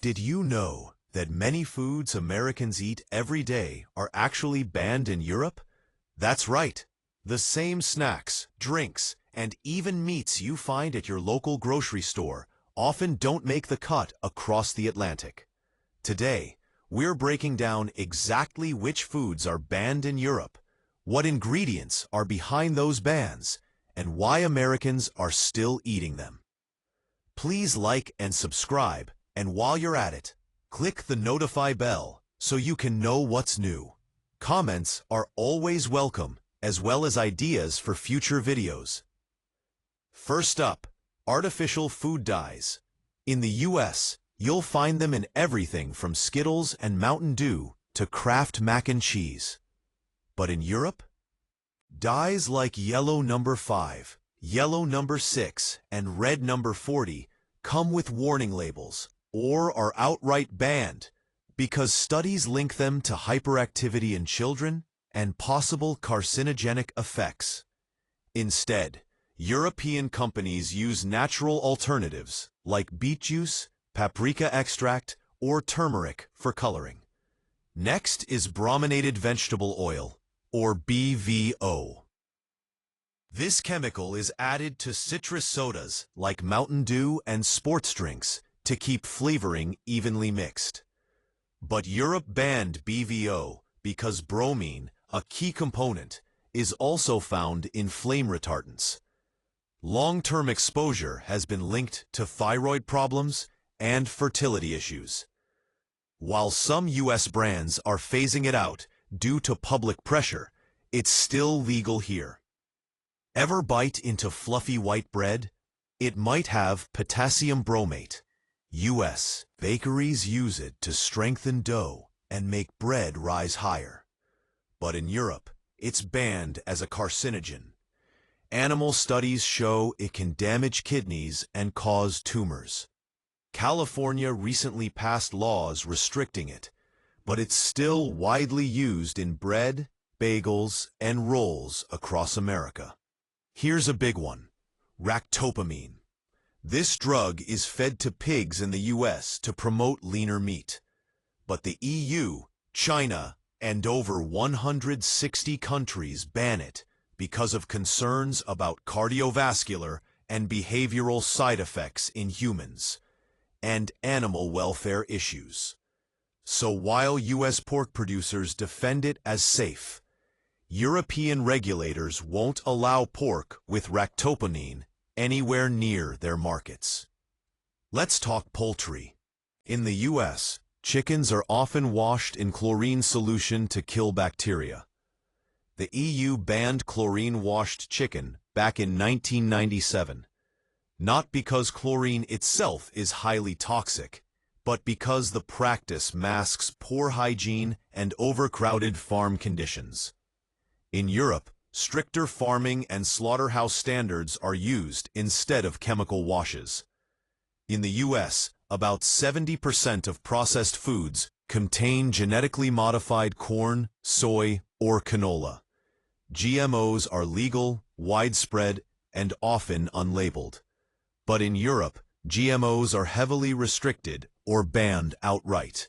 Did you know that many foods Americans eat every day are actually banned in Europe? That's right. The same snacks, drinks, and even meats you find at your local grocery store often don't make the cut across the Atlantic. Today, we're breaking down exactly which foods are banned in Europe, what ingredients are behind those bans, and why Americans are still eating them. Please like and subscribe, and while you're at it, click the notify bell so you can know what's new. Comments are always welcome, as well as ideas for future videos. First up, artificial food dyes. In the US, you'll find them in everything from Skittles and Mountain Dew to Kraft mac and cheese. But in Europe? Dyes like yellow number 5, yellow number 6, and red number 40 come with warning labels or are outright banned because studies link them to hyperactivity in children and possible carcinogenic effects. Instead, European companies use natural alternatives like beet juice, paprika extract, or turmeric for coloring. Next is brominated vegetable oil, or BVO. This chemical is added to citrus sodas like Mountain Dew and sports drinks to keep flavoring evenly mixed. But Europe banned BVO because bromine, a key component, is also found in flame retardants. Long-term exposure has been linked to thyroid problems and fertility issues. While some U.S. brands are phasing it out due to public pressure, it's still legal here. Ever bite into fluffy white bread? It might have potassium bromate. U.S. bakeries use it to strengthen dough and make bread rise higher. But in Europe, it's banned as a carcinogen. Animal studies show it can damage kidneys and cause tumors. California recently passed laws restricting it, but it's still widely used in bread, bagels, and rolls across America. Here's a big one: ractopamine. This drug is fed to pigs in the U.S. to promote leaner meat. But the EU, China, and over 160 countries ban it because of concerns about cardiovascular and behavioral side effects in humans, and animal welfare issues. So while U.S. pork producers defend it as safe, European regulators won't allow pork with ractopamine anywhere near their markets. Let's talk poultry. In the U.S., chickens are often washed in chlorine solution to kill bacteria. The EU banned chlorine-washed chicken back in 1997, not because chlorine itself is highly toxic, but because the practice masks poor hygiene and overcrowded farm conditions. In Europe, stricter farming and slaughterhouse standards are used instead of chemical washes. In the U.S., about 70% of processed foods contain genetically modified corn, soy, or canola. GMOs are legal, widespread, and often unlabeled. But in Europe, GMOs are heavily restricted or banned outright.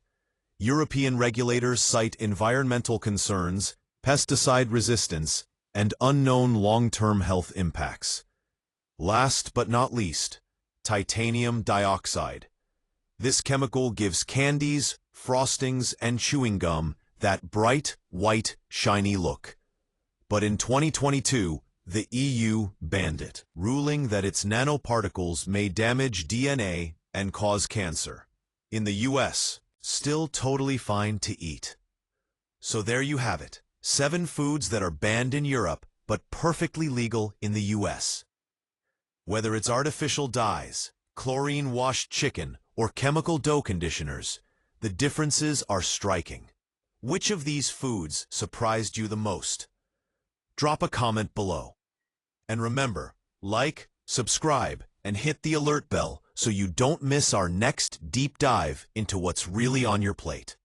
European regulators cite environmental concerns, pesticide resistance, and unknown long-term health impacts. Last but not least, titanium dioxide. This chemical gives candies, frostings, and chewing gum that bright, white, shiny look. But in 2022, the EU banned it, ruling that its nanoparticles may damage DNA and cause cancer. In the US, still totally fine to eat. So there you have it, 7 foods that are banned in Europe but perfectly legal in the US. Whether it's artificial dyes, chlorine-washed chicken, or chemical dough conditioners, the differences are striking. Which of these foods surprised you the most? Drop a comment below. And remember, like, subscribe, and hit the alert bell so you don't miss our next deep dive into what's really on your plate.